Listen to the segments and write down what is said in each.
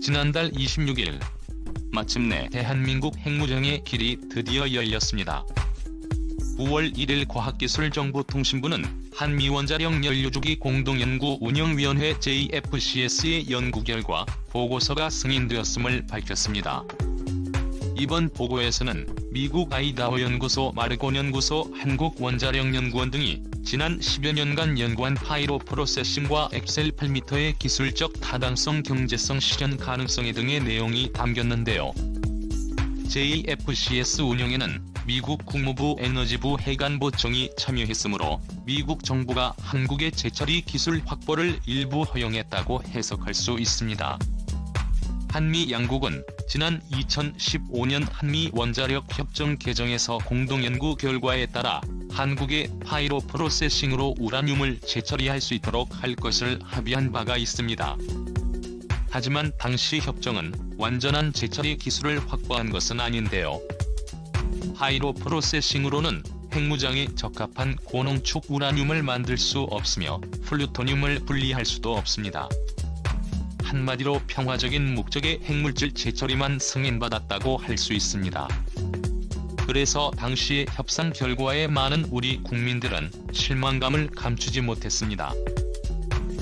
지난달 26일 마침내 대한민국 핵무장의 길이 드디어 열렸습니다. 9월 1일 과학기술정보통신부는 한미원자력 연료주기 공동연구운영위원회 JFCS의 연구 결과 보고서가 승인되었음을 밝혔습니다. 이번 보고에서는 미국 아이다호 연구소, 마르곤 연구소, 한국원자력연구원 등이 지난 10여 년간 연구한 파이로 프로세싱과 엑셀 8m의 기술적 타당성, 경제성, 실현 가능성 등의 내용이 담겼는데요. JFCS 운영에는 미국 국무부 에너지부 해관보청이 참여했으므로 미국 정부가 한국의 재처리 기술 확보를 일부 허용했다고 해석할 수 있습니다. 한미 양국은 지난 2015년 한미 원자력 협정 개정에서 공동연구 결과에 따라 한국의 파이로 프로세싱으로 우라늄을 재처리할 수 있도록 할 것을 합의한 바가 있습니다. 하지만 당시 협정은 완전한 재처리 기술을 확보한 것은 아닌데요. 파이로 프로세싱으로는 핵무장에 적합한 고농축 우라늄을 만들 수 없으며 플루토늄을 분리할 수도 없습니다. 한마디로 평화적인 목적의 핵물질 재처리만 승인받았다고 할 수 있습니다. 그래서 당시의 협상 결과에 많은 우리 국민들은 실망감을 감추지 못했습니다.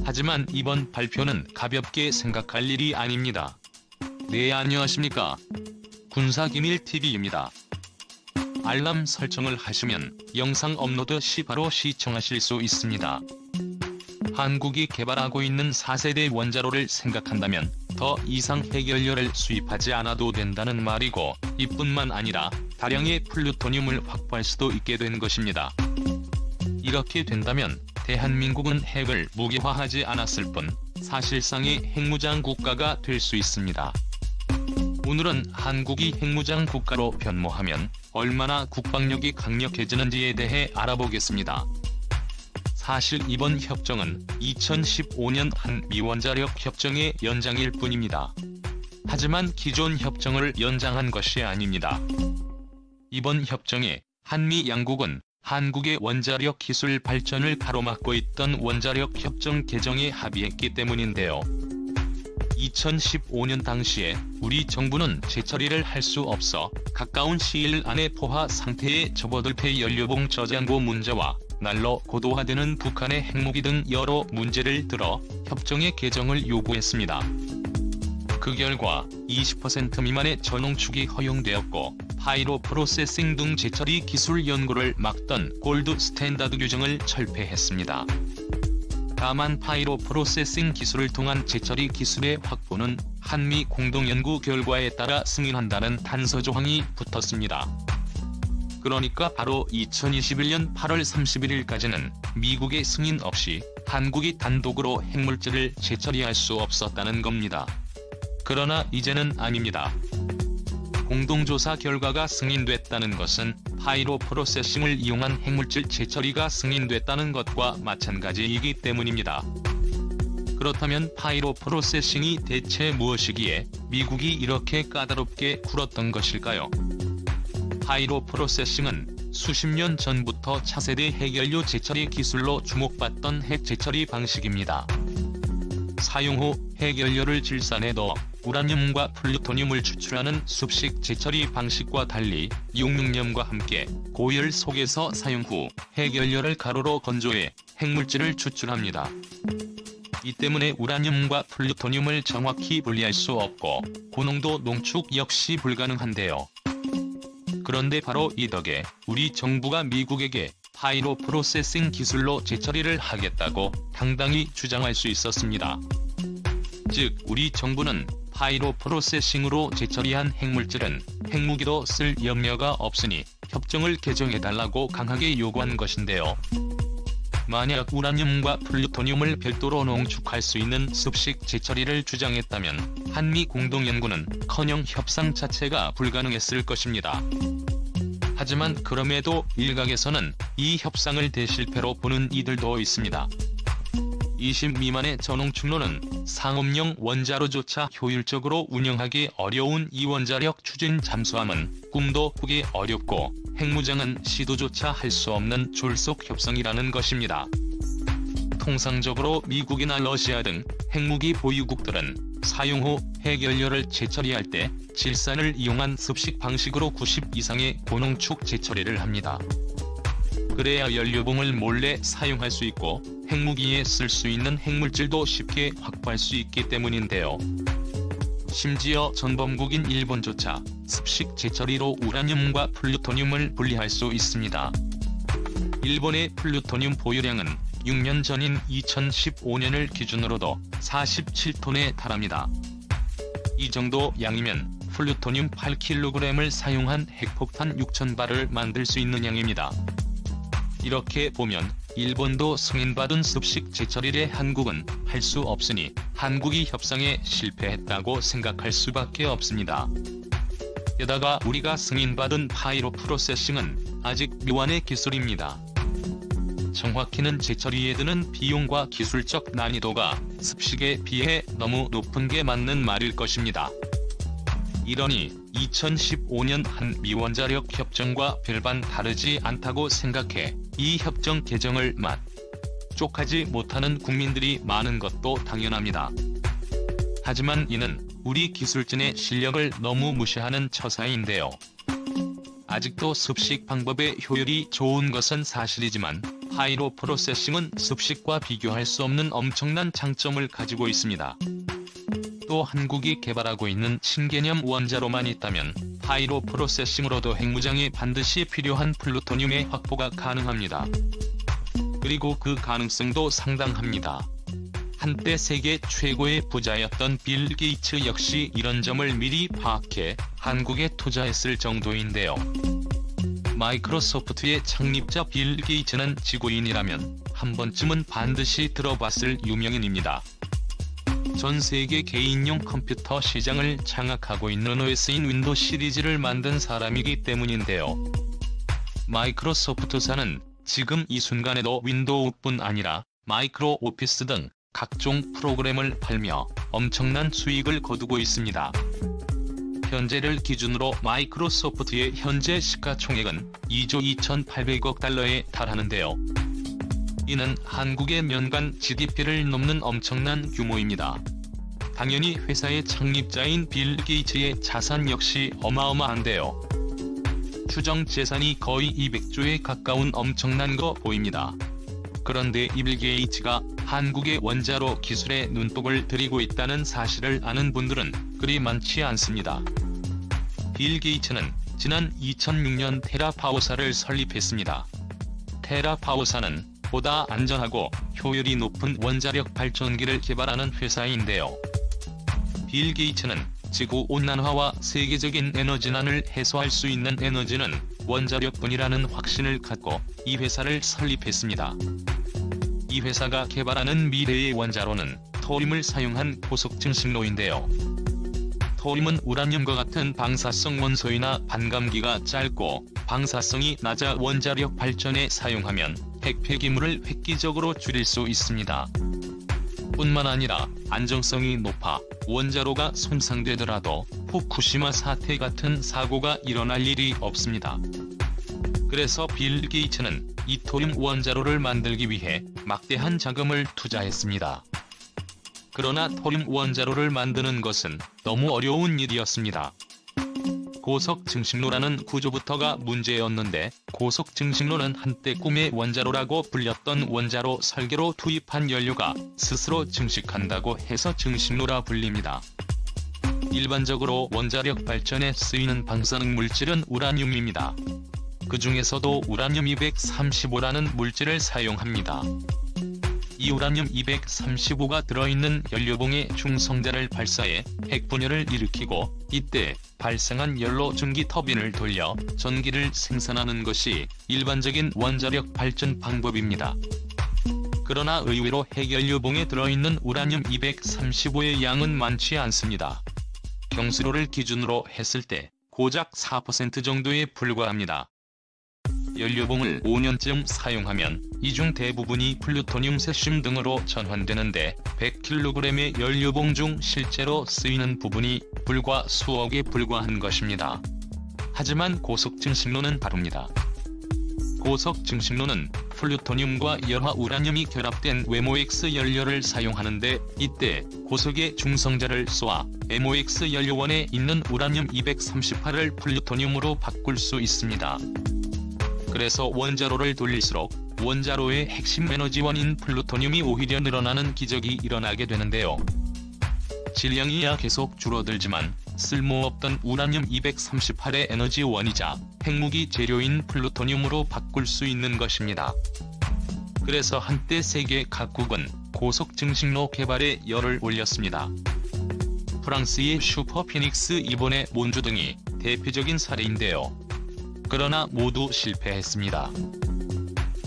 하지만 이번 발표는 가볍게 생각할 일이 아닙니다. 네, 안녕하십니까. 군사기밀TV입니다. 알람 설정을 하시면 영상 업로드 시 바로 시청하실 수 있습니다. 한국이 개발하고 있는 4세대 원자로를 생각한다면 더 이상 핵연료를 수입하지 않아도 된다는 말이고, 이뿐만 아니라 다량의 플루토늄을 확보할 수도 있게 된 것입니다. 이렇게 된다면 대한민국은 핵을 무기화하지 않았을 뿐 사실상의 핵무장 국가가 될 수 있습니다. 오늘은 한국이 핵무장 국가로 변모하면 얼마나 국방력이 강력해지는지에 대해 알아보겠습니다. 사실 이번 협정은 2015년 한미원자력 협정의 연장일 뿐입니다. 하지만 기존 협정을 연장한 것이 아닙니다. 이번 협정에 한미 양국은 한국의 원자력 기술 발전을 가로막고 있던 원자력 협정 개정에 합의했기 때문인데요. 2015년 당시에 우리 정부는 재처리를 할 수 없어 가까운 시일 안에 포화 상태에 접어들 폐연료봉 저장고 문제와 날로 고도화되는 북한의 핵무기 등 여러 문제를 들어 협정의 개정을 요구했습니다. 그 결과 20% 미만의 저농축이 허용되었고, 파이로 프로세싱 등 재처리 기술 연구를 막던 골드 스탠다드 규정을 철폐했습니다. 다만 파이로 프로세싱 기술을 통한 재처리 기술의 확보는 한미 공동연구 결과에 따라 승인한다는 단서 조항이 붙었습니다. 그러니까 바로 2021년 8월 31일까지는 미국의 승인 없이 한국이 단독으로 핵물질을 재처리할 수 없었다는 겁니다. 그러나 이제는 아닙니다. 공동조사 결과가 승인됐다는 것은 파이로 프로세싱을 이용한 핵물질 재처리가 승인됐다는 것과 마찬가지이기 때문입니다. 그렇다면 파이로 프로세싱이 대체 무엇이기에 미국이 이렇게 까다롭게 굴었던 것일까요? 파이로 프로세싱은 수십 년 전부터 차세대 핵연료 재처리 기술로 주목받던 핵 재처리 방식입니다. 사용 후 핵연료를 질산에 넣어 우라늄과 플루토늄을 추출하는 습식 재처리 방식과 달리 용융염과 함께 고열 속에서 사용 후 핵연료를 가루로 건조해 핵물질을 추출합니다. 이 때문에 우라늄과 플루토늄을 정확히 분리할 수 없고 고농도 농축 역시 불가능한데요. 그런데 바로 이 덕에 우리 정부가 미국에게 파이로 프로세싱 기술로 재처리를 하겠다고 당당히 주장할 수 있었습니다. 즉, 우리 정부는 파이로 프로세싱으로 재처리한 핵물질은 핵무기로 쓸 염려가 없으니 협정을 개정해달라고 강하게 요구한 것인데요. 만약 우라늄과 플루토늄을 별도로 농축할 수 있는 습식 재처리를 주장했다면 한미 공동연구는커녕 협상 자체가 불가능했을 것입니다. 하지만 그럼에도 일각에서는 이 협상을 대실패로 보는 이들도 있습니다. 20 미만의 저농축로는 상업용 원자로조차 효율적으로 운영하기 어려운 이원자력 추진 잠수함은 꿈도 꾸기 어렵고 핵무장은 시도조차 할 수 없는 졸속 협상이라는 것입니다. 통상적으로 미국이나 러시아 등 핵무기 보유국들은 사용 후 핵연료를 재처리할 때 질산을 이용한 습식 방식으로 90 이상의 고농축 재처리를 합니다. 그래야 연료봉을 몰래 사용할 수 있고 핵무기에 쓸 수 있는 핵물질도 쉽게 확보할 수 있기 때문인데요. 심지어 전범국인 일본조차 습식 재처리로 우라늄과 플루토늄을 분리할 수 있습니다. 일본의 플루토늄 보유량은 6년 전인 2015년을 기준으로도 47톤에 달합니다. 이 정도 양이면 플루토늄 8kg을 사용한 핵폭탄 6,000발을 만들 수 있는 양입니다. 이렇게 보면 일본도 승인받은 습식 재처리를 한국은 할 수 없으니 한국이 협상에 실패했다고 생각할 수밖에 없습니다. 게다가 우리가 승인받은 파이로 프로세싱은 아직 미완의 기술입니다. 정확히는 재처리에 드는 비용과 기술적 난이도가 습식에 비해 너무 높은 게 맞는 말일 것입니다. 이러니 2015년 한미원자력 협정과 별반 다르지 않다고 생각해 이 협정 개정을 만족하지 못하는 국민들이 많은 것도 당연합니다. 하지만 이는 우리 기술진의 실력을 너무 무시하는 처사인데요. 아직도 습식 방법의 효율이 좋은 것은 사실이지만 파이로 프로세싱은 습식과 비교할 수 없는 엄청난 장점을 가지고 있습니다. 또 한국이 개발하고 있는 신개념 원자로만 있다면 파이로 프로세싱으로도 핵무장에 반드시 필요한 플루토늄의 확보가 가능합니다. 그리고 그 가능성도 상당합니다. 한때 세계 최고의 부자였던 빌 게이츠 역시 이런 점을 미리 파악해 한국에 투자했을 정도인데요. 마이크로소프트의 창립자 빌 게이츠는 지구인이라면 한 번쯤은 반드시 들어봤을 유명인입니다. 전 세계 개인용 컴퓨터 시장을 장악하고 있는 OS인 윈도우 시리즈를 만든 사람이기 때문인데요. 마이크로소프트사는 지금 이 순간에도 윈도우뿐 아니라 마이크로 오피스 등 각종 프로그램을 팔며 엄청난 수익을 거두고 있습니다. 현재를 기준으로 마이크로소프트의 현재 시가총액은 2조 2,800억 달러에 달하는데요. 이는 한국의 연간 GDP를 넘는 엄청난 규모입니다. 당연히 회사의 창립자인 빌 게이츠의 자산 역시 어마어마한데요. 추정 재산이 거의 200조에 가까운 엄청난 거 보입니다. 그런데 이 빌 게이츠가 한국의 원자로 기술에 눈독을 들이고 있다는 사실을 아는 분들은 그리 많지 않습니다. 빌 게이츠는 지난 2006년 테라파워사를 설립했습니다. 테라파워사는 보다 안전하고 효율이 높은 원자력 발전기를 개발하는 회사인데요. 빌 게이츠는 지구온난화와 세계적인 에너지난을 해소할 수 있는 에너지는 원자력뿐이라는 확신을 갖고 이 회사를 설립했습니다. 이 회사가 개발하는 미래의 원자로는 토륨을 사용한 고속증식로인데요. 토륨은 우라늄과 같은 방사성 원소이나 반감기가 짧고 방사성이 낮아 원자력 발전에 사용하면 핵 폐기물을 획기적으로 줄일 수 있습니다. 뿐만 아니라 안정성이 높아 원자로가 손상되더라도 후쿠시마 사태 같은 사고가 일어날 일이 없습니다. 그래서 빌 게이츠는 이 토륨 원자로를 만들기 위해 막대한 자금을 투자했습니다. 그러나 토륨 원자로를 만드는 것은 너무 어려운 일이었습니다. 고속증식로라는 구조부터가 문제였는데 고속증식로는 한때 꿈의 원자로라고 불렸던 원자로 설계로 투입한 연료가 스스로 증식한다고 해서 증식로라 불립니다. 일반적으로 원자력 발전에 쓰이는 방사능 물질은 우라늄입니다. 그 중에서도 우라늄-235라는 물질을 사용합니다. 이 우라늄-235가 들어있는 연료봉에 중성자를 발사해 핵분열을 일으키고 이때 발생한 연료 증기 터빈을 돌려 전기를 생산하는 것이 일반적인 원자력 발전 방법입니다. 그러나 의외로 핵연료봉에 들어있는 우라늄-235의 양은 많지 않습니다. 경수로를 기준으로 했을 때 고작 4% 정도에 불과합니다. 연료봉을 5년쯤 사용하면 이 중 대부분이 플루토늄 세슘 등으로 전환되는데 100kg의 연료봉 중 실제로 쓰이는 부분이 불과 수억에 불과한 것입니다. 하지만 고속증식로는 다릅니다. 고속 증식로는 플루토늄과 열화 우라늄이 결합된 WMOX 연료를 사용하는데, 이때 고속의 중성자를 쏘아 MOX 연료원에 있는 우라늄 238을 플루토늄으로 바꿀 수 있습니다. 그래서 원자로를 돌릴수록 원자로의 핵심 에너지원인 플루토늄이 오히려 늘어나는 기적이 일어나게 되는데요. 질량이야 계속 줄어들지만 쓸모없던 우라늄 238의 에너지원이자 핵무기 재료인 플루토늄으로 바꿀 수 있는 것입니다. 그래서 한때 세계 각국은 고속 증식로 개발에 열을 올렸습니다. 프랑스의 슈퍼피닉스, 일본의 몬주 등이 대표적인 사례인데요. 그러나 모두 실패했습니다.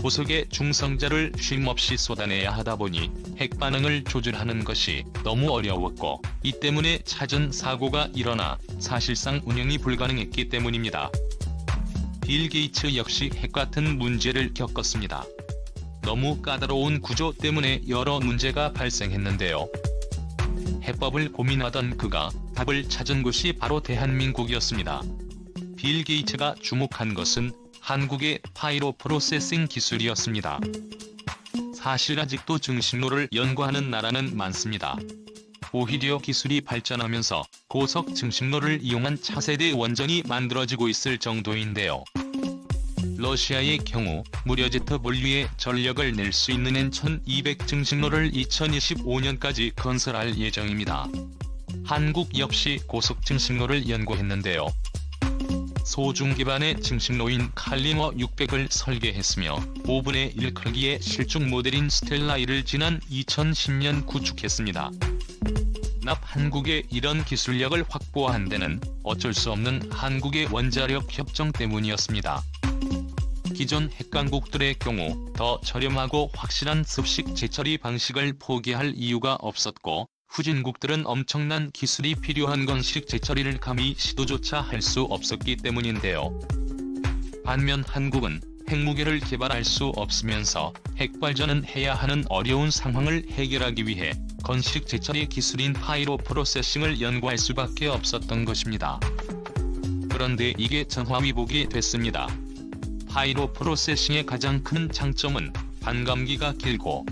고속의 중성자를 쉼없이 쏟아내야 하다 보니 핵반응을 조절하는 것이 너무 어려웠고, 이 때문에 잦은 사고가 일어나 사실상 운영이 불가능했기 때문입니다. 빌 게이츠 역시 핵같은 문제를 겪었습니다. 너무 까다로운 구조 때문에 여러 문제가 발생했는데요. 해법을 고민하던 그가 답을 찾은 곳이 바로 대한민국이었습니다. 빌 게이츠가 주목한 것은 한국의 파이로 프로세싱 기술이었습니다. 사실 아직도 증식로를 연구하는 나라는 많습니다. 오히려 기술이 발전하면서 고속 증식로를 이용한 차세대 원전이 만들어지고 있을 정도인데요. 러시아의 경우 무려 ZW의 전력을 낼 수 있는 N1200 증식로를 2025년까지 건설할 예정입니다. 한국 역시 고속 증식로를 연구했는데요. 소중 기반의 증식로인 칼리머 600을 설계했으며 5분의 1 크기의 실중 모델인 스텔라이를 지난 2010년 구축했습니다. 한국의 이런 기술력을 확보한 데는 어쩔 수 없는 한국의 원자력 협정 때문이었습니다. 기존 핵강국들의 경우 더 저렴하고 확실한 습식 재처리 방식을 포기할 이유가 없었고, 후진국들은 엄청난 기술이 필요한 건식 재처리를 감히 시도조차 할 수 없었기 때문인데요. 반면 한국은 핵무기를 개발할 수 없으면서 핵발전은 해야 하는 어려운 상황을 해결하기 위해 건식 재처리 기술인 파이로 프로세싱을 연구할 수밖에 없었던 것입니다. 그런데 이게 전화위복이 됐습니다. 파이로 프로세싱의 가장 큰 장점은 반감기가 길고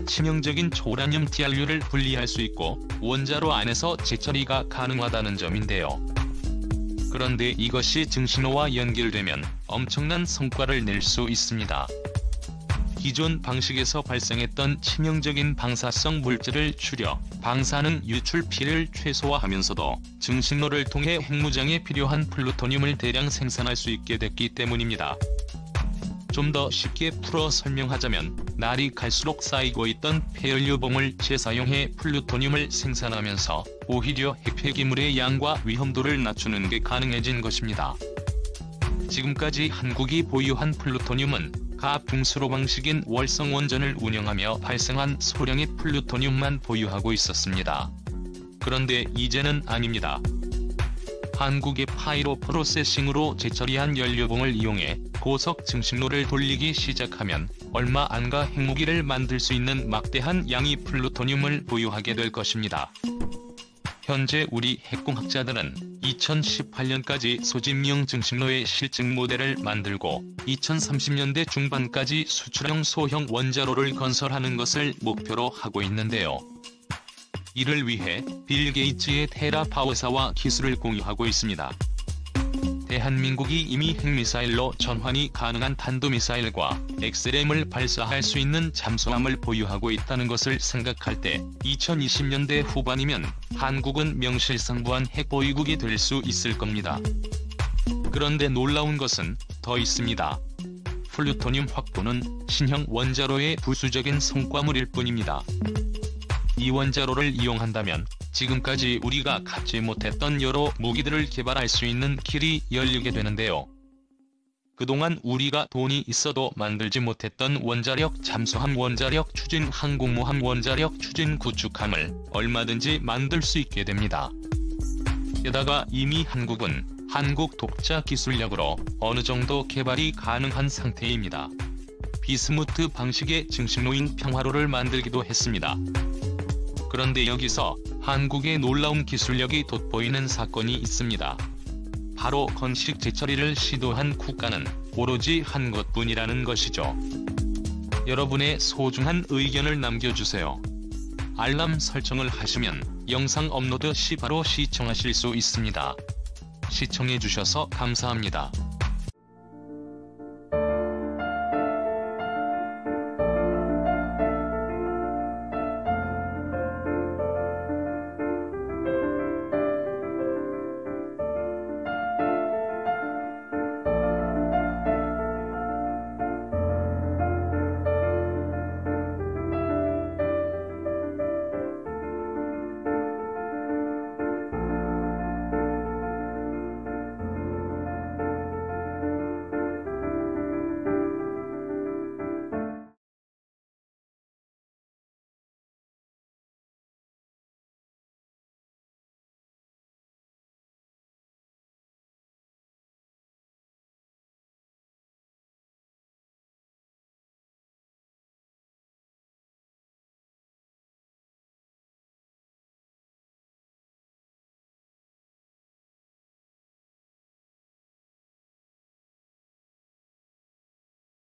치명적인 초우라늄 TRU를 분리할 수 있고 원자로 안에서 재처리가 가능하다는 점인데요. 그런데 이것이 증식로와 연결되면 엄청난 성과를 낼 수 있습니다. 기존 방식에서 발생했던 치명적인 방사성 물질을 줄여 방사능 유출피를 최소화하면서도 증식로를 통해 핵무장에 필요한 플루토늄을 대량 생산할 수 있게 됐기 때문입니다. 좀 더 쉽게 풀어 설명하자면, 날이 갈수록 쌓이고 있던 폐연료봉을 재사용해 플루토늄을 생산하면서 오히려 핵폐기물의 양과 위험도를 낮추는 게 가능해진 것입니다. 지금까지 한국이 보유한 플루토늄은 가붕수로 방식인 월성원전을 운영하며 발생한 소량의 플루토늄만 보유하고 있었습니다. 그런데 이제는 아닙니다. 한국의 파이로 프로세싱으로 재처리한 연료봉을 이용해 고속 증식로를 돌리기 시작하면 얼마 안가 핵무기를 만들 수 있는 막대한 양의 플루토늄을 보유하게 될 것입니다. 현재 우리 핵공학자들은 2018년까지 소집용 증식로의 실증 모델을 만들고 2030년대 중반까지 수출형 소형 원자로를 건설하는 것을 목표로 하고 있는데요. 이를 위해 빌 게이츠의 테라 파워사와 기술을 공유하고 있습니다. 대한민국이 이미 핵미사일로 전환이 가능한 탄도미사일과 XLM을 발사할 수 있는 잠수함을 보유하고 있다는 것을 생각할 때 2020년대 후반이면 한국은 명실상부한 핵보유국이 될 수 있을 겁니다. 그런데 놀라운 것은 더 있습니다. 플루토늄 확보는 신형 원자로의 부수적인 성과물일 뿐입니다. 이 원자로를 이용한다면 지금까지 우리가 갖지 못했던 여러 무기들을 개발할 수 있는 길이 열리게 되는데요. 그동안 우리가 돈이 있어도 만들지 못했던 원자력 잠수함, 원자력 추진 항공모함, 원자력 추진 구축함을 얼마든지 만들 수 있게 됩니다. 게다가 이미 한국은 한국 독자 기술력으로 어느 정도 개발이 가능한 상태입니다. 비스무트 방식의 증식로인 평화로를 만들기도 했습니다. 그런데 여기서 한국의 놀라운 기술력이 돋보이는 사건이 있습니다. 바로 건식 재처리를 시도한 국가는 오로지 한 것뿐이라는 것이죠. 여러분의 소중한 의견을 남겨주세요. 알람 설정을 하시면 영상 업로드 시 바로 시청하실 수 있습니다. 시청해주셔서 감사합니다.